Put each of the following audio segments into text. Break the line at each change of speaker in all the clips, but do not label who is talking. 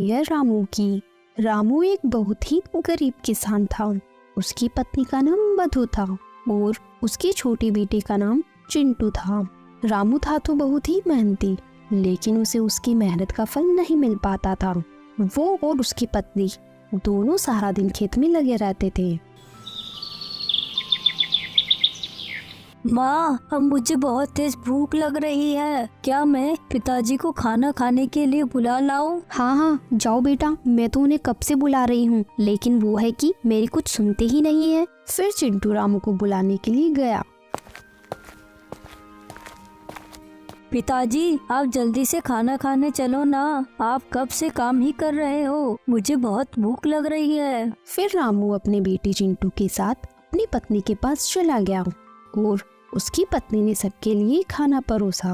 यह रामू की। रामू एक बहुत ही गरीब किसान था। उसकी पत्नी का नाम मधु था और उसकी छोटी बेटी का नाम चिंटू था। रामू था तो बहुत ही मेहनती, लेकिन उसे उसकी मेहनत का फल नहीं मिल पाता था। वो और उसकी पत्नी दोनों सारा दिन खेत में लगे रहते थे।
माँ, अब मुझे बहुत तेज भूख लग रही है। क्या मैं पिताजी को खाना खाने के लिए बुला लाऊं?
हाँ हाँ, जाओ बेटा, मैं तो उन्हें कब से बुला रही हूँ, लेकिन वो है कि मेरी कुछ सुनते ही नहीं है। फिर चिंटू रामू को बुलाने के लिए गया।
पिताजी, आप जल्दी से खाना खाने चलो ना। आप कब से काम ही कर रहे हो? मुझे बहुत भूख लग रही है।
फिर रामू अपने बेटी चिंटू के साथ अपनी पत्नी के पास चला गया और उसकी पत्नी ने सबके लिए खाना परोसा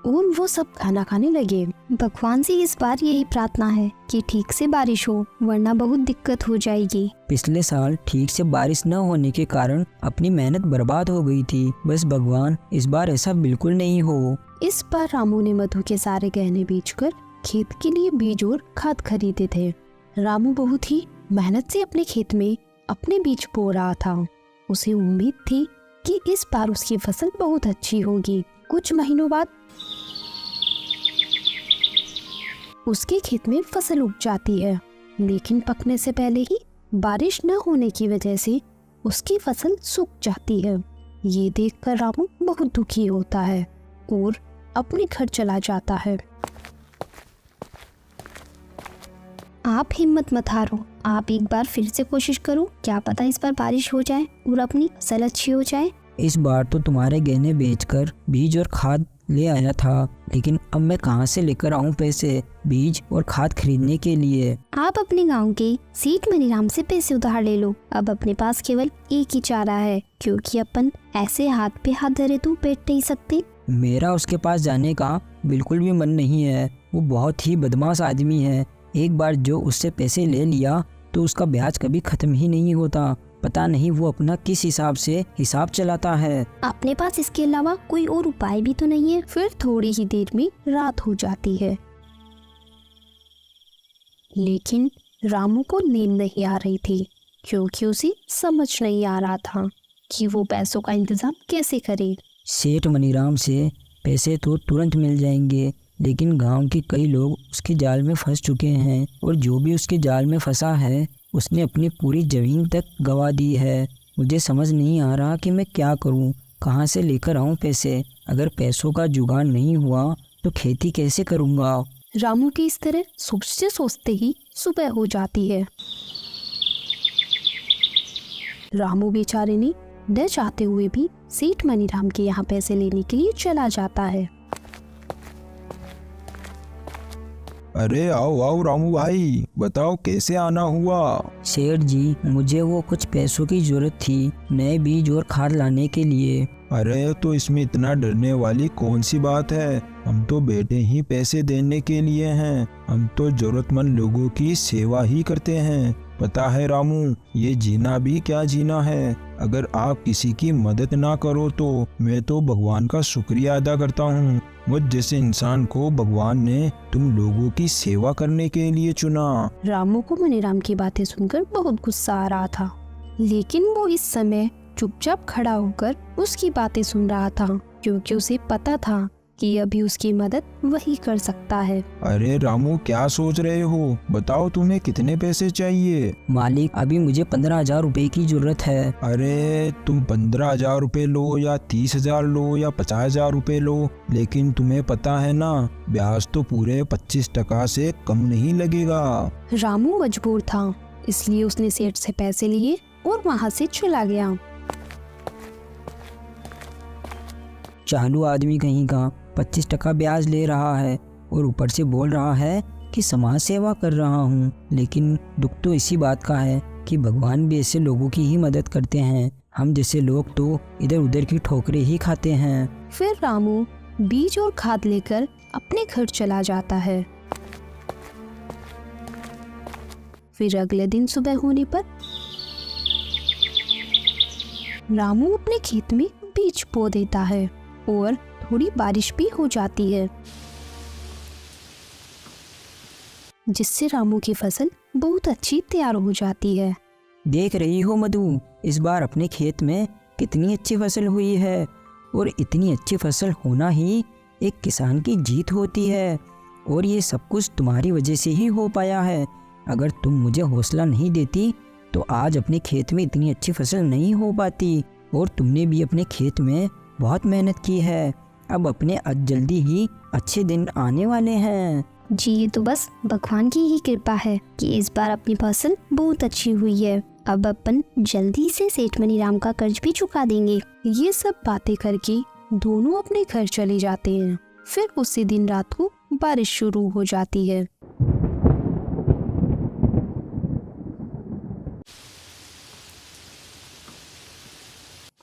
और वो सब खाना खाने लगे। भगवान से इस बार यही प्रार्थना है कि ठीक से बारिश हो, वरना बहुत दिक्कत हो जाएगी।
पिछले साल ठीक से बारिश न होने के कारण अपनी मेहनत बर्बाद हो गई थी। बस भगवान इस बार ऐसा बिल्कुल नहीं हो।
इस बार रामू ने मधु के सारे गहने बेचकर खेत के लिए बीज और खाद खरीदे थे। रामू बहुत ही मेहनत से अपने खेत में अपने बीज बो रहा था। उसे उम्मीद थी कि इस बार उसकी फसल बहुत अच्छी होगी। कुछ महीनों बाद उसके खेत में फसल उग जाती है, लेकिन पकने से पहले ही बारिश न होने की वजह से उसकी फसल सूख जाती है। ये देखकर रामू बहुत दुखी होता है और अपने घर चला जाता है। आप हिम्मत मत हारो, आप एक बार फिर से कोशिश करो, क्या पता इस बार बारिश हो जाए और अपनी फसल अच्छी हो जाए।
इस बार तो तुम्हारे गहने बेचकर बीज और खाद ले आया था, लेकिन अब मैं कहां से लेकर आऊं पैसे बीज और खाद खरीदने के लिए?
आप अपने गांव के सेठ मनीराम से पैसे उधार ले लो। अब अपने पास केवल एक ही चारा है, क्योंकि अपन ऐसे हाथ पे हाथ धरे तो बैठ नहीं सकते।
मेरा उसके पास जाने का बिल्कुल भी मन नहीं है। वो बहुत ही बदमाश आदमी है। एक बार जो उससे पैसे ले लिया तो उसका ब्याज कभी खत्म ही नहीं होता। पता नहीं वो अपना किस हिसाब से हिसाब चलाता है।
अपने पास इसके अलावा कोई और उपाय भी तो नहीं है। फिर थोड़ी ही देर में रात हो जाती है, लेकिन रामू को नींद नहीं आ रही थी, क्योंकि उसे समझ नहीं आ रहा था कि वो पैसों का इंतजाम कैसे करे।
सेठ मनीराम से पैसे तो तुरंत मिल जाएंगे, लेकिन गांव के कई लोग उसके जाल में फंस चुके हैं और जो भी उसके जाल में फंसा है उसने अपनी पूरी जमीन तक गंवा दी है। मुझे समझ नहीं आ रहा कि मैं क्या करूं, कहां से लेकर आऊं पैसे। अगर पैसों का जुगाड़ नहीं हुआ तो खेती कैसे करूंगा।
रामू की इस तरह सोचते सोचते ही सुबह हो जाती है। रामू बेचारे ने न चाहते हुए भी सेठ मनीराम के यहाँ पैसे लेने के लिए चला जाता है।
अरे आओ आओ रामू भाई, बताओ कैसे आना हुआ।
सेठ जी, मुझे वो कुछ पैसों की जरूरत थी नए बीज और खाद लाने के लिए।
अरे तो इसमें इतना डरने वाली कौन सी बात है। हम तो बेटे ही पैसे देने के लिए हैं। हम तो जरूरतमंद लोगों की सेवा ही करते हैं। पता है रामू, ये जीना भी क्या जीना है। अगर आप किसी की मदद ना करो तो मैं तो भगवान का शुक्रिया अदा करता हूँ। मुझ जैसे इंसान को भगवान ने तुम लोगों की सेवा करने के लिए चुना।
रामू को मनीराम की बातें सुनकर बहुत गुस्सा आ रहा था, लेकिन वो इस समय चुपचाप खड़ा होकर उसकी बातें सुन रहा था, क्योंकि उसे पता था कि अभी उसकी मदद वही कर सकता है।
अरे रामू, क्या सोच रहे हो? बताओ तुम्हें कितने पैसे चाहिए?
मालिक, अभी मुझे 15,000 रुपए की जरूरत है।
अरे तुम 15,000 रुपए लो या 30,000 लो या 50,000 रुपए लो, लेकिन तुम्हें पता है ना, ब्याज तो पूरे 25% से कम नहीं लगेगा।
रामू मजबूर था, इसलिए उसने सेठ से पैसे लिए और वहाँ से चला गया।
चालू आदमी कहीं का 25% ब्याज ले रहा है और ऊपर से बोल रहा है कि समाज सेवा कर रहा हूँ। लेकिन दुख तो इसी बात का है कि भगवान भी ऐसे लोगों की ही मदद करते हैं। हम जैसे लोग तो इधर उधर की ठोकरें ही खाते हैं।
फिर रामू बीज और खाद लेकर अपने घर चला जाता है। फिर अगले दिन सुबह होने पर रामू अपने खेत में बीज बो देता है और थोड़ी बारिश भी हो जाती है। जिससे रामू की फसल बहुत अच्छी तैयार हो जाती है।
देख रही हो मधु, इस बार अपने खेत में कितनी अच्छी फसल हुई है। और इतनी अच्छी फसल होना ही एक किसान की जीत होती है। और ये सब कुछ तुम्हारी वजह से ही हो पाया है। अगर तुम मुझे हौसला नहीं देती तो आज अपने खेत में इतनी अच्छी फसल नहीं हो पाती। और तुमने भी अपने खेत में बहुत मेहनत की है। अब अपने जल्दी ही अच्छे दिन आने वाले हैं।
जी, ये तो बस भगवान की ही कृपा है कि इस बार अपनी फसल बहुत अच्छी हुई है। अब अपन जल्दी से सेठ मनीराम का कर्ज भी चुका देंगे। ये सब बातें करके दोनों अपने घर चले जाते हैं। फिर उसी दिन रात को बारिश शुरू हो जाती है।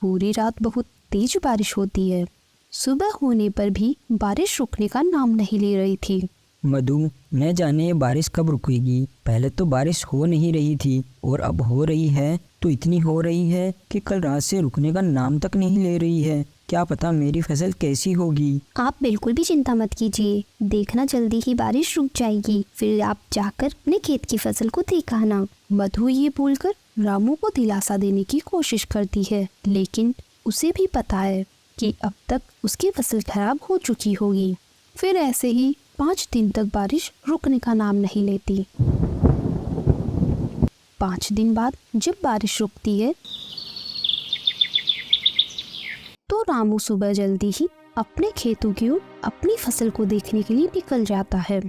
पूरी रात बहुत तेज बारिश होती है। सुबह होने पर भी बारिश रुकने का नाम नहीं ले रही थी।
मधु, न जाने ये बारिश कब रुकेगी। पहले तो बारिश हो नहीं रही थी और अब हो रही है तो इतनी हो रही है कि कल रात से रुकने का नाम तक नहीं ले रही है। क्या पता मेरी फसल कैसी होगी।
आप बिल्कुल भी चिंता मत कीजिए, देखना जल्दी ही बारिश रुक जाएगी। फिर आप जाकर अपने खेत की फसल को देख आना। मधु ये बोलकर रामू को दिलासा देने की कोशिश करती है, लेकिन उसे भी पता है कि अब तक उसकी फसल खराब हो चुकी होगी। फिर ऐसे ही 5 दिन तक बारिश रुकने का नाम नहीं लेती। 5 दिन बाद जब बारिश रुकती है तो रामू सुबह जल्दी ही अपने खेतों की ओर अपनी फसल को देखने के लिए निकल जाता है।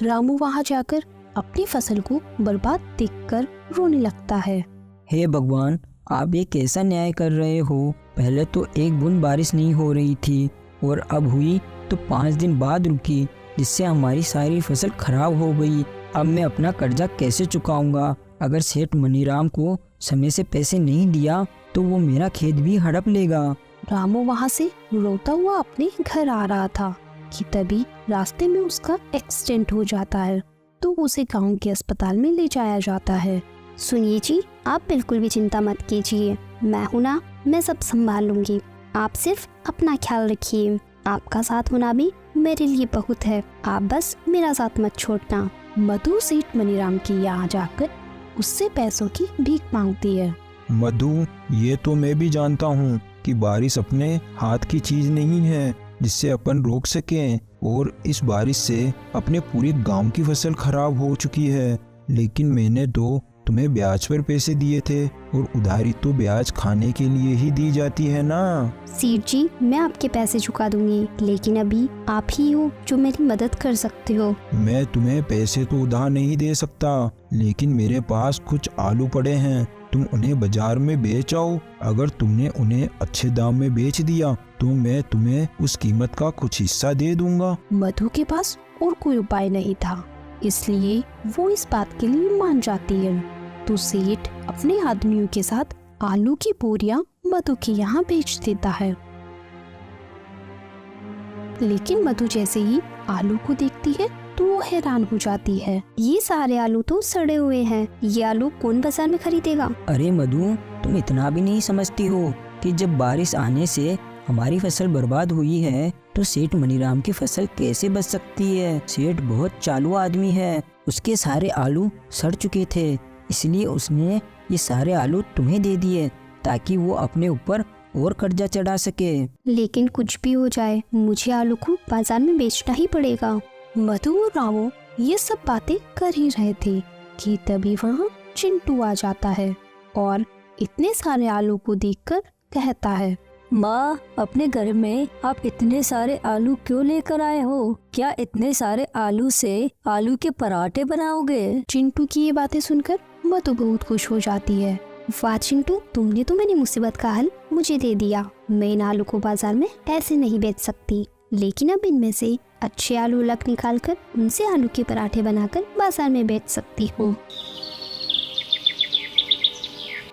रामू वहां जाकर अपनी फसल को बर्बाद देखकर रोने लगता है।
हे भगवान, आप ये कैसा न्याय कर रहे हो। पहले तो एक बूंद बारिश नहीं हो रही थी और अब हुई तो 5 दिन बाद रुकी, जिससे हमारी सारी फसल खराब हो गई। अब मैं अपना कर्जा कैसे चुकाऊंगा। अगर सेठ मनीराम को समय से पैसे नहीं दिया तो वो मेरा खेत भी हड़प लेगा।
रामू वहां से रोता हुआ अपने घर आ रहा था कि तभी रास्ते में उसका एक्सीडेंट हो जाता है, तो उसे गांव के अस्पताल में ले जाया जाता है। सुनिए जी, आप बिल्कुल भी चिंता मत कीजिए, मैं हूं ना, मैं सब संभाल लूंगी। आप सिर्फ अपना ख्याल रखिए। आपका साथ होना भी मेरे लिए बहुत है, आप बस मेरा साथ मत छोड़ना। मधु सेठ मनीराम के यहाँ जाकर उससे पैसों की भीख मांगती है।
मधु, ये तो मैं भी जानता हूँ कि बारिश अपने हाथ की चीज नहीं है जिससे अपन रोक सकें। और इस बारिश से अपने पूरे गांव की फसल खराब हो चुकी है, लेकिन मैंने तो तुम्हें ब्याज पर पैसे दिए थे और उधारी तो ब्याज खाने के लिए ही दी जाती है ना।
सेठ जी, मैं आपके पैसे चुका दूंगी, लेकिन अभी आप ही हो जो मेरी मदद कर सकते हो।
मैं तुम्हें पैसे तो उधार नहीं दे सकता, लेकिन मेरे पास कुछ आलू पड़े हैं, तुम उन्हें बाजार में बेच आओ। अगर तुमने उन्हें अच्छे दाम में बेच दिया तो मैं तुम्हें उस कीमत का कुछ हिस्सा दे दूंगा।
मधु के पास और कोई उपाय नहीं था, इसलिए वो इस बात के लिए मान जाती है। तो सेठ अपने आदमियों के साथ आलू की बोरियां मधु के यहाँ बेच देता है। लेकिन मधु जैसे ही आलू को देखती है तो वो हैरान हो जाती है। ये सारे आलू तो सड़े हुए हैं, ये आलू कौन बाजार में खरीदेगा।
अरे मधु, तुम इतना भी नहीं समझती हो कि जब बारिश आने से हमारी फसल बर्बाद हुई है तो सेठ मनीराम की फसल कैसे बच सकती है। सेठ बहुत चालू आदमी है, उसके सारे आलू सड़ चुके थे, इसलिए उसने ये सारे आलू तुम्हें दे दिए ताकि वो अपने ऊपर और कर्जा चढ़ा सके।
लेकिन कुछ भी हो जाए, मुझे आलू को बाजार में बेचना ही पड़ेगा। मधु और रामू ये सब बातें कर ही रहे थे कि तभी वहाँ चिंटू आ जाता है और इतने सारे आलू को देखकर कहता है,
माँ, अपने घर में आप इतने सारे आलू क्यों लेकर आए हो? क्या इतने सारे आलू से आलू के पराठे बनाओगे?
चिंटू की ये बातें सुनकर मधु बहुत खुश हो जाती है। वाह चिंटू, तुमने तो मेरी मुसीबत का हल मुझे दे दिया। मैं इन आलू को बाजार में ऐसे नहीं बेच सकती, लेकिन अब इनमें से अच्छे आलू अलग निकाल कर उनसे आलू के पराठे बनाकर बाजार में बेच सकती हूँ।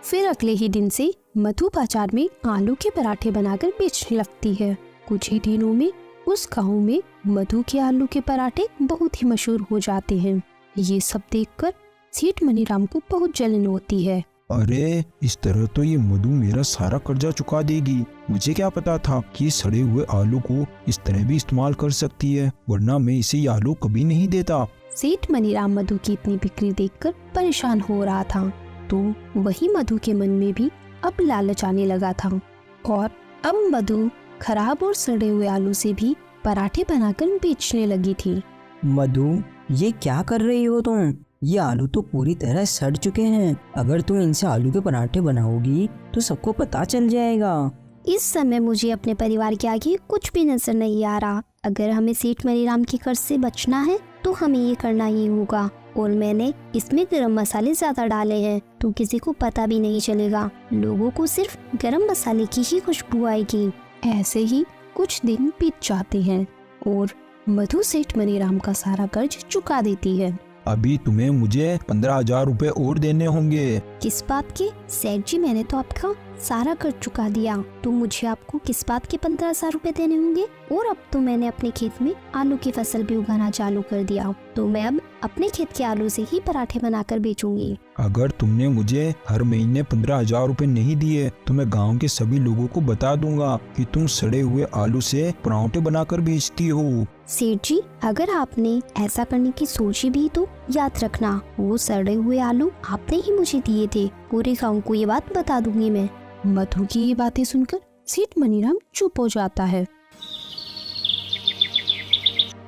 फिर अगले ही दिन से मधु बाजार में आलू के पराठे बनाकर बेचने लगती है। कुछ ही दिनों में उस गांव में मधु के आलू के पराठे बहुत ही मशहूर हो जाते हैं। ये सब देखकर सेठ मनीराम को बहुत जलन होती है।
अरे इस तरह तो ये मधु मेरा सारा कर्जा चुका देगी। मुझे क्या पता था कि सड़े हुए आलू को इस तरह भी इस्तेमाल कर सकती है, वरना मैं इसे ये आलू कभी नहीं देता।
सेठ मनीराम मधु की इतनी बिक्री देखकर परेशान हो रहा था, तो वही मधु के मन में भी अब लालच आने लगा था और अब मधु खराब और सड़े हुए आलू से भी पराठे बनाकर बेचने लगी थी।
मधु, ये क्या कर रही हो तुम? ये आलू तो पूरी तरह सड़ चुके हैं। अगर तुम इनसे आलू के पराठे बनाओगी तो सबको पता चल जाएगा।
इस समय मुझे अपने परिवार के आगे कुछ भी नजर नहीं आ रहा। अगर हमें सेठ मनीराम के कर्ज से बचना है तो हमें ये करना ही होगा। और मैंने इसमें गरम मसाले ज्यादा डाले हैं तो किसी को पता भी नहीं चलेगा। लोगों को सिर्फ गरम मसाले की ही खुशबू आएगी। ऐसे ही कुछ दिन बीत जाते हैं और मधु सेठ मनीराम का सारा कर्ज चुका देती है।
अभी तुम्हें मुझे 15,000 रुपए और देने होंगे।
किस बात के? सेठ जी, मैंने तो आपका सारा कर्ज चुका दिया, तो मुझे आपको किस बात के 15,000 रुपए देने होंगे? और अब तो मैंने अपने खेत में आलू की फसल भी उगाना चालू कर दिया, तो मैं अब अपने खेत के आलू से ही पराठे बनाकर बेचूंगी।
अगर तुमने मुझे हर महीने 15,000 रुपए नहीं दिए तो मैं गांव के सभी लोगों को बता दूंगा कि तुम सड़े हुए आलू से पराठे बनाकर बेचती हो।
सेठ जी, अगर आपने ऐसा करने की सोची भी तो याद रखना, वो सड़े हुए आलू आपने ही मुझे दिए थे। पूरे गांव को ये बात बता दूंगी मैं। मधु की ये बातें सुनकर सेठ मनीराम चुप हो जाता है।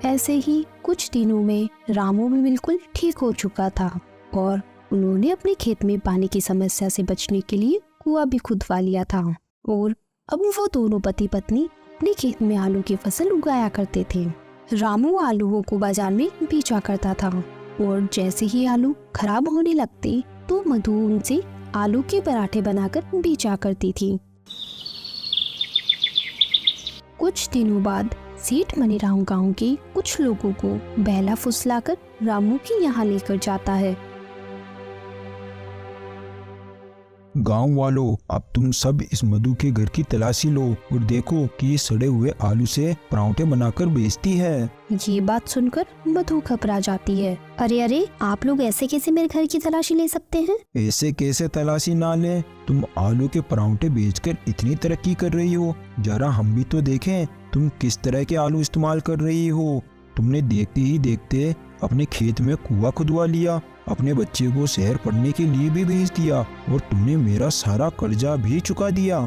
ऐसे ही कुछ दिनों में रामू भी बिल्कुल ठीक हो चुका था और उन्होंने अपने खेत में पानी की समस्या से बचने के लिए कुआं भी खुदवा लिया था और अब वो दोनों पति पत्नी अपने खेत में आलू की फसल उगाया करते थे। रामू आलूओं को बाजार में बेचा करता था और जैसे ही आलू खराब होने लगते तो मधु उनसे आलू के पराठे बनाकर बेचा करती थी। कुछ दिनों बाद सेठ मनीराम गांव के कुछ लोगों को बहला फुसलाकर रामू के यहाँ लेकर जाता है।
गांव वालों, अब तुम सब इस मधु के घर की तलाशी लो और देखो कि ये सड़े हुए आलू से पराठे बनाकर बेचती है।
ये बात सुनकर मधु घबरा जाती है। अरे अरे, आप लोग ऐसे कैसे मेरे घर की तलाशी ले सकते हैं?
ऐसे कैसे तलाशी ना ले? तुम आलू के पराठे बेचकर इतनी तरक्की कर रही हो, जरा हम भी तो देखें तुम किस तरह के आलू इस्तेमाल कर रही हो। तुमने देखते ही देखते अपने खेत में कुआं खुदवा लिया, अपने बच्चे को शहर पढ़ने के लिए भी भेज दिया और तुमने मेरा सारा कर्जा भी चुका दिया।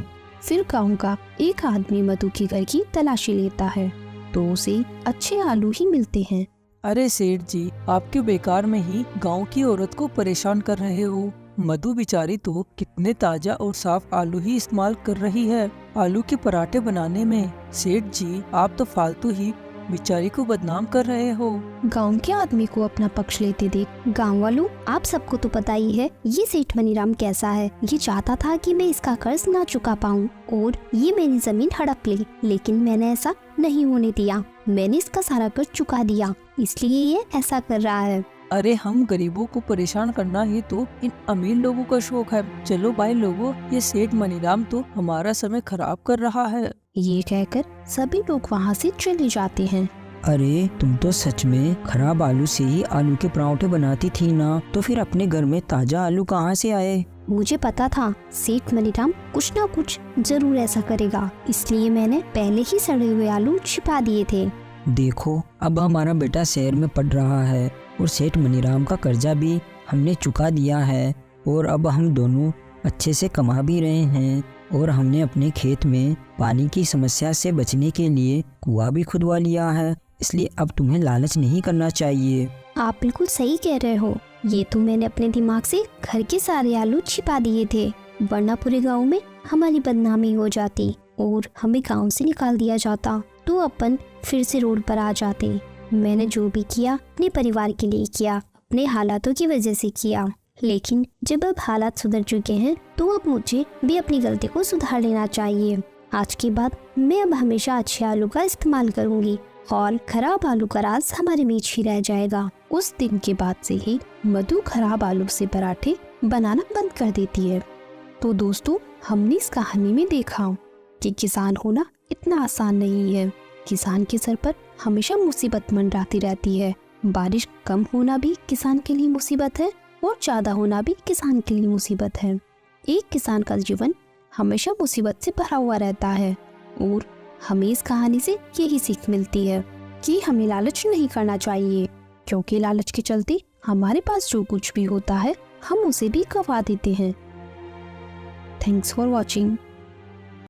फिर गांव का एक आदमी मधु के घर की तलाशी लेता है तो उसे अच्छे आलू ही मिलते हैं।
अरे सेठ जी, आप क्यों बेकार में ही गांव की औरत को परेशान कर रहे हो? मधु बेचारी तो कितने ताजा और साफ आलू ही इस्तेमाल कर रही है आलू के पराठे बनाने में। सेठ जी, आप तो फालतू ही बेचारी को बदनाम कर रहे हो।
गांव के आदमी को अपना पक्ष लेते देख, गांव वालों, आप सबको तो पता ही है ये सेठ मनीराम कैसा है। ये चाहता था कि मैं इसका कर्ज ना चुका पाऊं और ये मेरी जमीन हड़प ले, लेकिन मैंने ऐसा नहीं होने दिया। मैंने इसका सारा कर्ज चुका दिया, इसलिए ये ऐसा कर रहा है।
अरे हम गरीबों को परेशान करना ही तो इन अमीर लोगों का शौक है। चलो भाई लोगों, ये सेठ मनीराम तो हमारा समय खराब कर रहा है।
ये कहकर सभी लोग वहाँ से चले जाते हैं।
अरे तुम तो सच में खराब आलू से ही आलू के पराठे बनाती थी ना, तो फिर अपने घर में ताजा आलू कहाँ से आए?
मुझे पता था सेठ मनीराम कुछ ना कुछ जरूर ऐसा करेगा, इसलिए मैंने पहले ही सड़े हुए आलू छिपा दिए थे।
देखो, अब हमारा बेटा शहर में पढ़ रहा है और सेठ मनीराम का कर्जा भी हमने चुका दिया है और अब हम दोनों अच्छे से कमा भी रहे हैं और हमने अपने खेत में पानी की समस्या से बचने के लिए कुआं भी खुदवा लिया है। इसलिए अब तुम्हें लालच नहीं करना चाहिए।
आप बिल्कुल सही कह रहे हो। ये तो मैंने अपने दिमाग से घर के सारे आलू छिपा दिए थे, वरना पूरे गांव में हमारी बदनामी हो जाती और हमें गांव से निकाल दिया जाता, तो अपन फिर से रोड पर आ जाते। मैंने जो भी किया अपने परिवार के लिए किया, अपने हालातों की वजह से किया, लेकिन जब अब हालात सुधर चुके हैं तो अब मुझे भी अपनी गलती को सुधार लेना चाहिए। आज के बाद मैं अब हमेशा अच्छे आलू का इस्तेमाल करूंगी और खराब आलू का राज हमारे बीच ही रह जाएगा। उस दिन के बाद से ही मधु खराब आलू से पराठे बनाना बंद कर देती है। तो दोस्तों, हमने इस कहानी में देखा कि किसान होना इतना आसान नहीं है। किसान के सर पर हमेशा मुसीबत मंडराती रहती है। बारिश कम होना भी किसान के लिए मुसीबत है और ज्यादा होना भी किसान के लिए मुसीबत है। एक किसान का जीवन हमेशा मुसीबत से भरा हुआ रहता है और हमें इस कहानी से यही सीख मिलती है कि हमें लालच नहीं करना चाहिए, क्योंकि लालच के चलते हमारे पास जो कुछ भी होता है हम उसे भी गवा देते हैं। Thanks for watching.